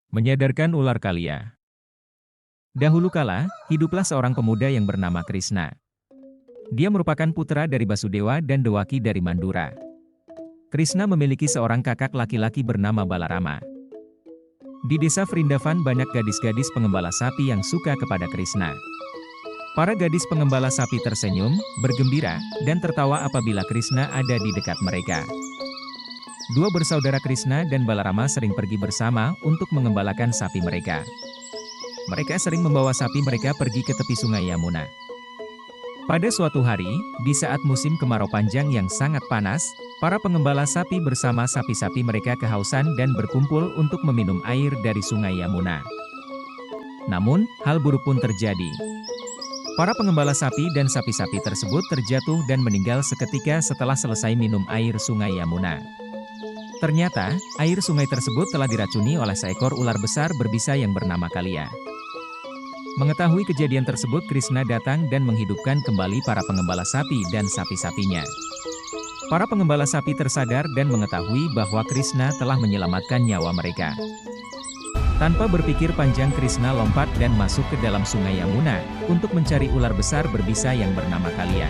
Menyadarkan ular Kalia. Dahulu kala, hiduplah seorang pemuda yang bernama Krishna. Dia merupakan putra dari Basudewa dan Dewaki dari Mandura. Krishna memiliki seorang kakak laki-laki bernama Balarama. Di desa Vrindavan banyak gadis-gadis pengembala sapi yang suka kepada Krishna. Para gadis pengembala sapi tersenyum, bergembira, dan tertawa apabila Krishna ada di dekat mereka. Dua bersaudara Krishna dan Balarama sering pergi bersama untuk mengembalakan sapi mereka. Mereka sering membawa sapi mereka pergi ke tepi sungai Yamuna. Pada suatu hari, di saat musim kemarau panjang yang sangat panas, para pengembala sapi bersama sapi-sapi mereka kehausan dan berkumpul untuk meminum air dari sungai Yamuna. Namun, hal buruk pun terjadi. Para pengembala sapi dan sapi-sapi tersebut terjatuh dan meninggal seketika setelah selesai minum air sungai Yamuna. Ternyata, air sungai tersebut telah diracuni oleh seekor ular besar berbisa yang bernama Kalia. Mengetahui kejadian tersebut, Krishna datang dan menghidupkan kembali para pengembala sapi dan sapi-sapinya. Para pengembala sapi tersadar dan mengetahui bahwa Krishna telah menyelamatkan nyawa mereka. Tanpa berpikir panjang, Krishna lompat dan masuk ke dalam sungai Yamuna untuk mencari ular besar berbisa yang bernama Kalia.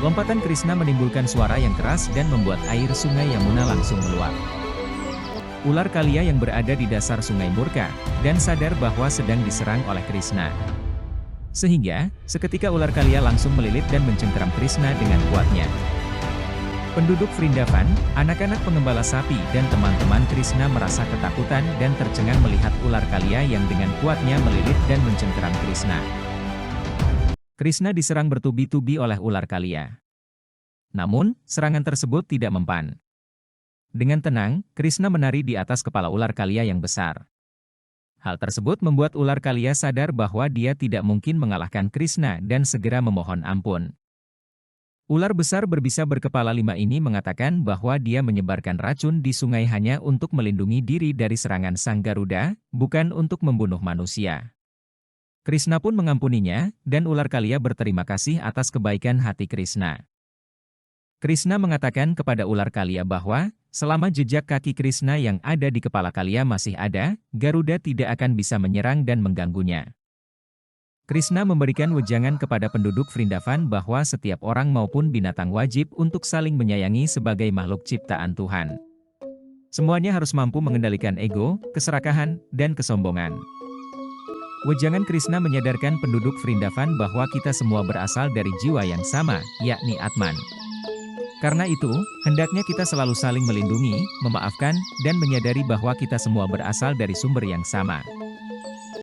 Lompatan Krishna menimbulkan suara yang keras dan membuat air sungai Yamuna langsung meluap. Ular Kalia yang berada di dasar sungai murka dan sadar bahwa sedang diserang oleh Krishna. Sehingga, seketika ular Kalia langsung melilit dan mencengkeram Krishna dengan kuatnya. Penduduk Vrindavan, anak-anak pengembala sapi dan teman-teman Krishna merasa ketakutan dan tercengang melihat ular Kalia yang dengan kuatnya melilit dan mencengkeram Krishna. Krishna diserang bertubi-tubi oleh ular Kalia. Namun, serangan tersebut tidak mempan. Dengan tenang, Krishna menari di atas kepala ular Kalia yang besar. Hal tersebut membuat ular Kalia sadar bahwa dia tidak mungkin mengalahkan Krishna dan segera memohon ampun. Ular besar berbisa berkepala 5 ini mengatakan bahwa dia menyebarkan racun di sungai hanya untuk melindungi diri dari serangan sang Garuda, bukan untuk membunuh manusia. Krishna pun mengampuninya, dan ular Kalia berterima kasih atas kebaikan hati Krishna. Krishna mengatakan kepada ular Kalia bahwa, selama jejak kaki Krishna yang ada di kepala Kalia masih ada, Garuda tidak akan bisa menyerang dan mengganggunya. Krishna memberikan wejangan kepada penduduk Vrindavan bahwa setiap orang maupun binatang wajib untuk saling menyayangi sebagai makhluk ciptaan Tuhan. Semuanya harus mampu mengendalikan ego, keserakahan, dan kesombongan. Wejangan Krishna menyadarkan penduduk Vrindavan bahwa kita semua berasal dari jiwa yang sama, yakni Atman. Karena itu, hendaknya kita selalu saling melindungi, memaafkan, dan menyadari bahwa kita semua berasal dari sumber yang sama.